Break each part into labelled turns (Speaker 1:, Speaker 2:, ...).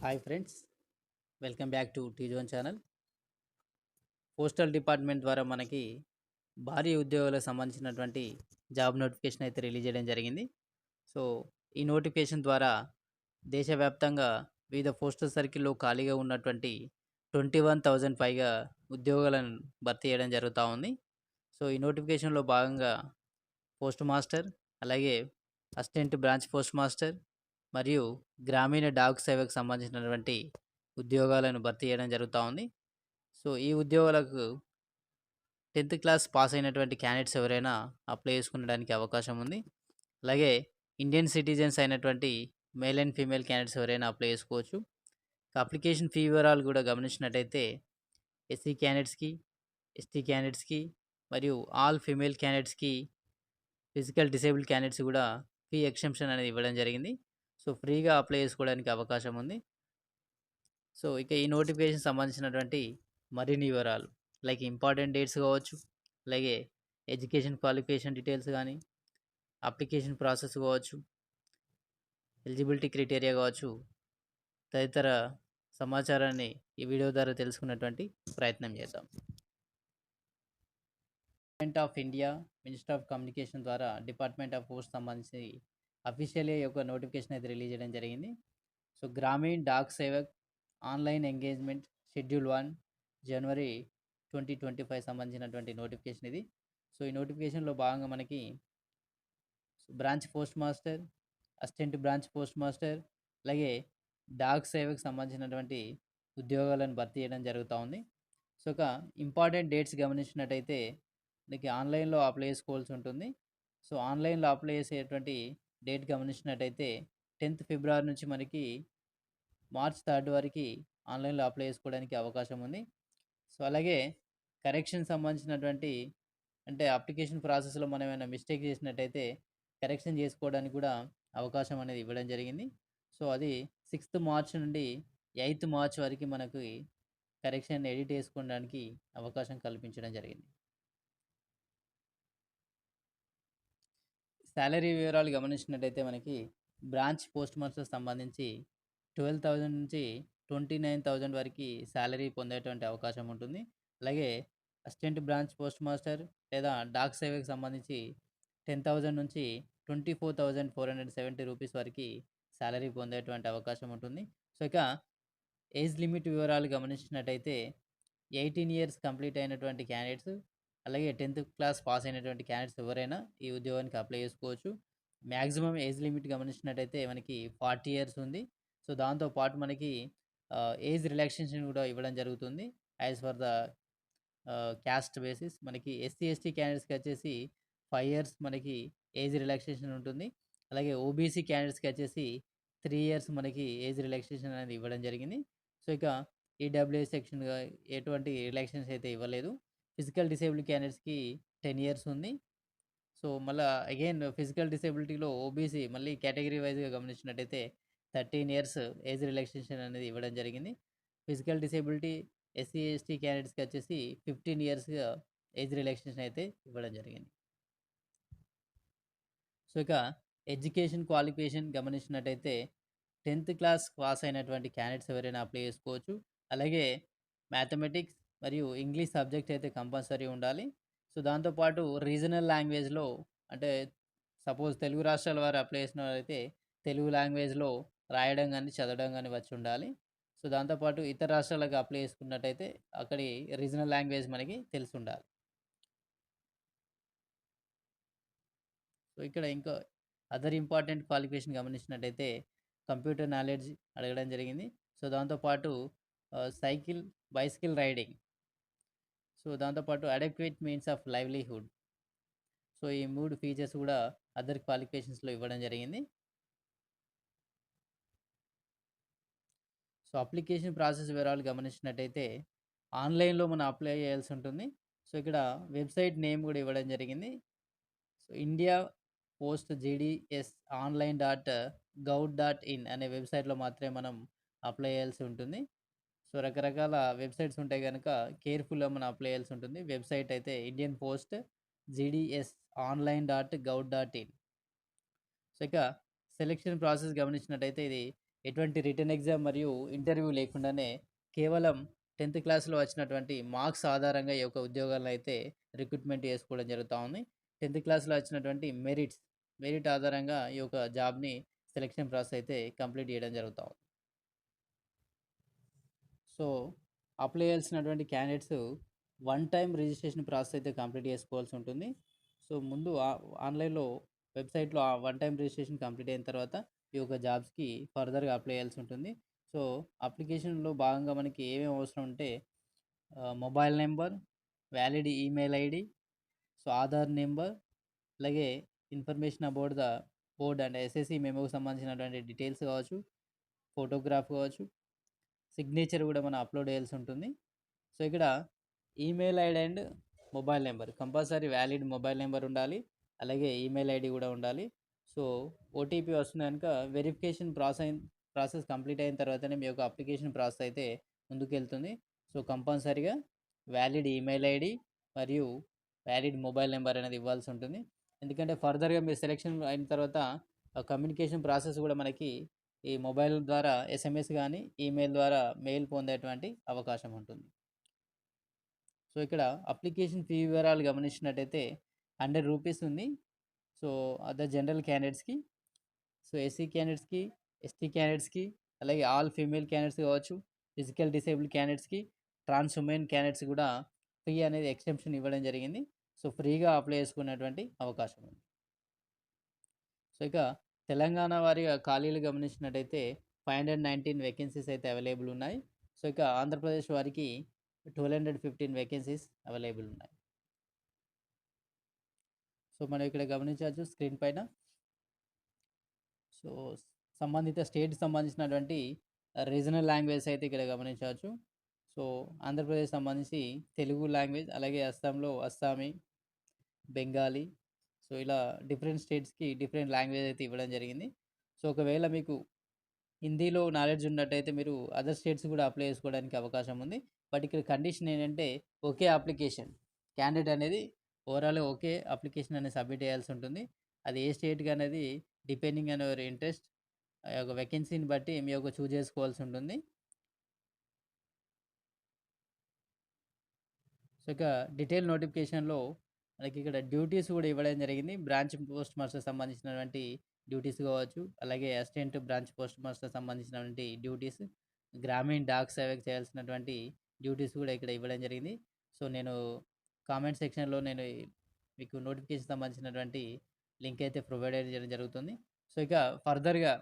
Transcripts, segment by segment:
Speaker 1: Hi friends, welcome back to tea zone channel. Postal department ద్వారా మనకి భారీ ఉద్యోగాలకు సంబంధించినటువంటి జాబ్ నోటిఫికేషన్ అయితే రిలీజ్ చేయడం జరిగింది. సో ఈ నోటిఫికేషన్ ద్వారా దేశవ్యాప్తంగా వివిధ పోస్టల్ సర్కిల్లో ఖాళీగా ఉన్నటువంటి 21,000 పైగా ఉద్యోగాలను భర్తీ చేయడం జరుగుతూ ఉంది. సో ఈ నోటిఫికేషన్లో భాగంగా పోస్ట్ మాస్టర్, అలాగే అసిస్టెంట్ బ్రాంచ్ పోస్ట్ మాస్టర్ మరియు గ్రామీణ డాక్ సేవకు సంబంధించినటువంటి ఉద్యోగాలను భర్తీ చేయడం జరుగుతూ ఉంది. సో ఈ ఉద్యోగాలకు 10th క్లాస్ పాస్ అయినటువంటి క్యాండిడేట్స్ ఎవరైనా అప్లై చేసుకునడానికి అవకాశం ఉంది. అలాగే ఇండియన్ సిటిజన్స్ అయినటువంటి మేల్ అండ్ ఫీమేల్ క్యాండిడేట్స్ ఎవరైనా అప్లై చేసుకోవచ్చు. అప్లికేషన్ ఫీ వివరాలు కూడా గమనించినట్టయితే ఎస్సీ క్యాండిడేట్స్కి, ఎస్టీ క్యాండిడేట్స్కి మరియు ఆల్ ఫీమేల్ క్యాండిడేట్స్కి, ఫిజికల్ డిసేబుల్డ్ క్యాండిడేట్స్ కూడా ఫీ ఎక్సెంప్షన్ అనేది ఇవ్వడం జరిగింది. సో ఫ్రీగా అప్లై చేసుకోవడానికి అవకాశం ఉంది. సో ఇక ఈ నోటిఫికేషన్ సంబంధించినటువంటి మరిన్ని వివరాలు లైక్ ఇంపార్టెంట్ డేట్స్ కావచ్చు, అలాగే ఎడ్యుకేషన్ క్వాలిఫికేషన్ డీటెయిల్స్ కానీ, అప్లికేషన్ ప్రాసెస్ కావచ్చు, ఎలిజిబిలిటీ క్రైటీరియా కావచ్చు, తదితర సమాచారాన్ని ఈ వీడియో ద్వారా తెలుసుకున్నటువంటి ప్రయత్నం చేద్దాం. Government of India, minister of communication ద్వారా డిపార్ట్మెంట్ ఆఫ్ పోస్ట్ సంబంధించి అఫీషియల్గా ఒక నోటిఫికేషన్ అయితే రిలీజ్ చేయడం జరిగింది. So Gramin Dak Sevak online engagement schedule 1 జనవరి 2025 సంబంధించినటువంటి నోటిఫికేషన్ ఇది. సో ఈ నోటిఫికేషన్లో భాగంగా మనకి branch post master, assistant branch post master, అలాగే డాక్ సేవకు సంబంధించినటువంటి ఉద్యోగాలను భర్తీ చేయడం జరుగుతూ ఉంది. సో ఒక ఇంపార్టెంట్ డేట్స్ గమనించినట్టయితే మనకి ఆన్లైన్లో అప్లై చేసుకోవాల్సి ఉంటుంది. సో ఆన్లైన్లో అప్లై చేసేటువంటి డేట్ గమనించినట్టయితే 10th ఫిబ్రవరి నుంచి మనకి మార్చ్ 3 వరకు ఆన్లైన్లో అప్లై చేసుకోవడానికి అవకాశం ఉంది. సో అలాగే కరెక్షన్ సంబంధించినటువంటి అంటే అప్లికేషన్ ప్రాసెస్లో మనం ఏమైనా మిస్టేక్ చేసినట్టయితే కరెక్షన్ చేసుకోవడానికి కూడా అవకాశం అనేది ఇవ్వడం జరిగింది. సో అది 6th మార్చ్ నుండి 8th మార్చ్ వరకు మనకి కరెక్షన్ ఎడిట్ చేసుకోవడానికి అవకాశం కల్పించడం జరిగింది. శాలరీ వివరాలు గమనించినట్టయితే మనకి బ్రాంచ్ పోస్ట్ మాస్టర్ సంబంధించి 12,000 నుంచి 29,000 వరకు శాలరీ పొందేటువంటి అవకాశం ఉంటుంది. అలాగే అసిస్టెంట్ బ్రాంచ్ పోస్ట్ మాస్టర్ లేదా డాక్ సేవకి సంబంధించి 10,000 నుంచి 24,470 రూపీస్ వరకు శాలరీ పొందేటువంటి అవకాశం ఉంటుంది. సో ఇక ఏజ్ లిమిట్ వివరాలు గమనించినట్టయితే 18 ఇయర్స్ కంప్లీట్ అయినటువంటి క్యాండిడేట్స్, అలాగే 10th క్లాస్ పాస్ అయినటువంటి క్యాండిడేట్స్ ఎవరైనా ఈ ఉద్యోగానికి అప్లై చేసుకోవచ్చు. మ్యాక్సిమం ఏజ్ లిమిట్ గమనించినట్టయితే మనకి 40 ఇయర్స్ ఉంది. సో దాంతోపాటు మనకి ఏజ్ రిలాక్సేషన్ కూడా ఇవ్వడం జరుగుతుంది. As for the cast basis మనకి ఎస్సీ, ఎస్టీ క్యాండిడేట్స్కి వచ్చేసి 5 ఇయర్స్ మనకి ఏజ్ రిలాక్సేషన్ ఉంటుంది. అలాగే ఓబీసీ క్యాండిడేట్స్కి వచ్చేసి 3 ఇయర్స్ మనకి ఏజ్ రిలాక్సేషన్ అనేది ఇవ్వడం జరిగింది. సో ఇక ఈడబ్ల్యూఎస్ సెక్షన్గా ఎటువంటి రిలాక్సేషన్స్ అయితే ఇవ్వలేదు. ఫిజికల్ డిసేబుల్డ్ క్యాండిడేట్స్కి 10 ఇయర్స్ ఉంది. సో మళ్ళీ అగైన్ ఫిజికల్ డిసేబిలిటీలో ఓబీసీ మళ్ళీ కేటగిరీ వైజ్గా గమనించినట్టయితే 13 ఇయర్స్ ఏజ్ రిలాక్సేషన్ అనేది ఇవ్వడం జరిగింది. ఫిజికల్ డిసేబిలిటీ ఎస్సీ, ఎస్టీ క్యాండిడేట్స్కి వచ్చేసి 15 ఇయర్స్గా ఏజ్ రిలాక్సేషన్ అయితే ఇవ్వడం జరిగింది. సో ఇక ఎడ్యుకేషన్ క్వాలిఫికేషన్ గమనించినట్టయితే 10th క్లాస్ పాస్ అయినటువంటి క్యాండిడేట్స్ ఎవరైనా అప్లై చేసుకోవచ్చు. అలాగే మ్యాథమెటిక్స్ మరియు ఇంగ్లీష్ సబ్జెక్ట్ అయితే కంపల్సరీ ఉండాలి. సో దాంతోపాటు రీజనల్ లాంగ్వేజ్లో అంటే సపోజ్ తెలుగు రాష్ట్రాల వారు అప్లై చేసిన వారైతే తెలుగు లాంగ్వేజ్లో రాయడం కానీ చదవడం కానీ వచ్చి ఉండాలి. సో దాంతోపాటు ఇతర రాష్ట్రాలకు అప్లై చేసుకున్నట్టయితే అక్కడి రీజనల్ లాంగ్వేజ్ మనకి తెలిసి ఉండాలి. సో ఇక్కడ ఇంకా అదర్ ఇంపార్టెంట్ క్వాలిఫికేషన్ గమనించినట్టయితే కంప్యూటర్ నాలెడ్జ్ అడగడం జరిగింది. సో దాంతోపాటు సైకిల్, బైసికల్ రైడింగ్, సో దాంతోపాటు adequate means of livelihood. So ఈ 3 ఫీచర్స్ కూడా అదర్ క్వాలిఫికేషన్స్లో ఇవ్వడం జరిగింది. సో అప్లికేషన్ ప్రాసెస్ వివరాలు గమనించినట్టయితే ఆన్లైన్లో మనం అప్లై చేయాల్సి ఉంటుంది. సో ఇక్కడ వెబ్సైట్ నేమ్ కూడా ఇవ్వడం జరిగింది. So India post GDS online dot govt dot in అనే వెబ్సైట్లో మాత్రమే మనం అప్లై చేయాల్సి ఉంటుంది. సో రకరకాల వెబ్సైట్స్ ఉంటాయి కనుక కేర్ఫుల్గా మనం అప్లై చేయాల్సి ఉంటుంది. వెబ్సైట్ అయితే Indian post GDS online dot govt dot in. So ఇక సెలెక్షన్ ప్రాసెస్ గమనించినట్టయితే ఇది ఎటువంటి రిటన్ ఎగ్జామ్ మరియు ఇంటర్వ్యూ లేకుండానే కేవలం 10th క్లాస్‌లో వచ్చినటువంటి మార్క్స్ ఆధారంగా ఈ యొక్క ఉద్యోగాలను అయితే రిక్రూట్‌మెంట్ చేసుకోవడం జరుగుతా ఉంది. 10th క్లాస్‌లో వచ్చినటువంటి మెరిట్ ఆధారంగా ఈ యొక్క జాబ్‌ని సెలక్షన్ ప్రాసెస్ అయితే కంప్లీట్ చేయడం జరుగుతా ఉంది. సో, అప్లై చేయాల్సినటువంటి candidates one time registration process అయితే కంప్లీట్ చేసుకోవాల్సి ఉంటుంది. సో, ముందు ఆన్‌లైన్‌లో వెబ్‌సైట్‌లో ఆ వన్ టైమ్ రిజిస్ట్రేషన్ కంప్లీట్ అయిన తర్వాత ఈ యొక్క జాబ్స్‌కి ఫర్దర్‌గా అప్లై చేయాల్సి ఉంటుంది. సో, అప్లికేషన్‌లో భాగంగా మనకి ఏమేమి అవసరం అంటే mobile number, valid email ID, so, Aadhaar number, అలాగే information about the board and SSC మెమోకి సంబంధించినటువంటి డీటెయిల్స్ కావచ్చు, ఫోటోగ్రాఫ్ కావచ్చు, సిగ్నేచర్ కూడా మనం అప్లోడ్ చేయాల్సి ఉంటుంది. సో, ఇక్కడ email ID and mobile number compulsory valid mobile number ఉండాలి. అలాగే ఈమెయిల్ ఐడి కూడా ఉండాలి. సో, ఓటీపీ వస్తుంది కనుక వెరిఫికేషన్ ప్రాసెస్ కంప్లీట్ అయిన తర్వాతనే మీ యొక్క అప్లికేషన్ ప్రాసెస్ అయితే ముందుకెళ్తుంది. సో, కంపల్సరీగా వ్యాలిడ్ ఈమెయిల్ ఐడి మరియు వ్యాలిడ్ మొబైల్ నెంబర్ అనేది ఇవ్వాల్సి ఉంటుంది. ఎందుకంటే ఫర్దర్‌గా మీరు సెలెక్షన్ అయిన తర్వాత కమ్యూనికేషన్ ప్రాసెస్ కూడా మనకి ఈ మొబైల్ ద్వారా ఎస్ఎంఎస్ గానీ, ఈమెయిల్ ద్వారా మెయిల్ పొందేటువంటి అవకాశం ఉంటుంది. సో, ఇక్కడ అప్లికేషన్ ఫీ వివరాలు గమనించినట్టయితే రూ. 100 ఉంది. సో, అదర్ జనరల్ క్యాండిడేట్స్‌కి, సో, ఎస్సీ క్యాండిడేట్స్‌కి, ఎస్టీ క్యాండిడేట్స్‌కి, అలాగే ఆల్ ఫీమేల్ క్యాండిడేట్స్ కావచ్చు, ఫిజికల్ డిసేబుల్డ్ క్యాండిడేట్స్‌కి, ట్రాన్స్ ఉమెన్ క్యాండిడేట్స్ కూడా ఫీ అనేది ఎక్సెంప్షన్ ఇవ్వడం జరిగింది. సో, ఫ్రీగా అప్లై చేసుకునేటువంటి అవకాశం ఉంది. సో, ఇక తెలంగాణ వారీగా ఖాళీలు గమనించినట్టయితే 519 వేకెన్సీస్ అయితే అవైలబుల్ ఉన్నాయి. సో, ఇక ఆంధ్రప్రదేశ్ వారికి 1215 వేకెన్సీస్ అవైలబుల్ ఉన్నాయి. సో, మనం ఇక్కడ గమనించవచ్చు స్క్రీన్ పైన. సో, సంబంధిత స్టేట్‌కి సంబంధించినటువంటి రీజనల్ లాంగ్వేజెస్ అయితే ఇక్కడ గమనించవచ్చు. సో, ఆంధ్రప్రదేశ్ సంబంధించి తెలుగు లాంగ్వేజ్, అలాగే అస్సాంలో అస్సామీ, బెంగాలీ, సో, ఇలా డిఫరెంట్ స్టేట్స్‌కి డిఫరెంట్ లాంగ్వేజ్ అయితే ఇవ్వడం జరిగింది. సో, ఒకవేళ మీకు హిందీలో నాలెడ్జ్ ఉన్నట్టయితే మీరు అదర్ స్టేట్స్ కూడా అప్లై చేసుకోవడానికి అవకాశం ఉంది. బట్ ఇక్కడ కండిషన్ ఏంటంటే ఒకే అప్లికేషన్ క్యాండిడేట్ అనేది ఓవరాల్‌గా ఒకే అప్లికేషన్ అనేది సబ్మిట్ చేయాల్సి ఉంటుంది. అది ఏ స్టేట్‌కి అనేది డిపెండింగ్ ఆన్ యువర్ ఇంట్రెస్ట్ ఆ యొక్క వేకెన్సీని బట్టి మీ యొక్క చూజ్ చేసుకోవాల్సి ఉంటుంది. సో, ఇక డీటెయిల్ నోటిఫికేషన్‌లో మనకి ఇక్కడ డ్యూటీస్ కూడా ఇవ్వడం జరిగింది. బ్రాంచ్ పోస్ట్ మాస్టర్‌కి సంబంధించినటువంటి డ్యూటీస్ కావచ్చు, అలాగే అసిస్టెంట్ బ్రాంచ్ పోస్ట్ మాస్టర్‌కి సంబంధించినటువంటి డ్యూటీస్, గ్రామీణ డాక్ సేవకు చేయాల్సినటువంటి డ్యూటీస్ కూడా ఇక్కడ ఇవ్వడం జరిగింది. సో, నేను కామెంట్ సెక్షన్‌లో మీకు నోటిఫికేషన్ సంబంధించినటువంటి లింక్ అయితే ప్రొవైడ్ చేయడం జరుగుతుంది. సో, ఇక ఫర్దర్‌గా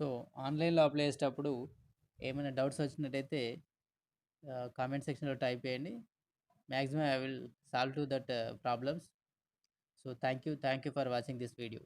Speaker 1: సో, ఆన్‌లైన్‌లో అప్లై చేసేటప్పుడు ఏమైనా డౌట్స్ వచ్చినట్టయితే కామెంట్ సెక్షన్‌లో టైప్ చేయండి. Maximum I will solve to that problems. So thank you for watching this video.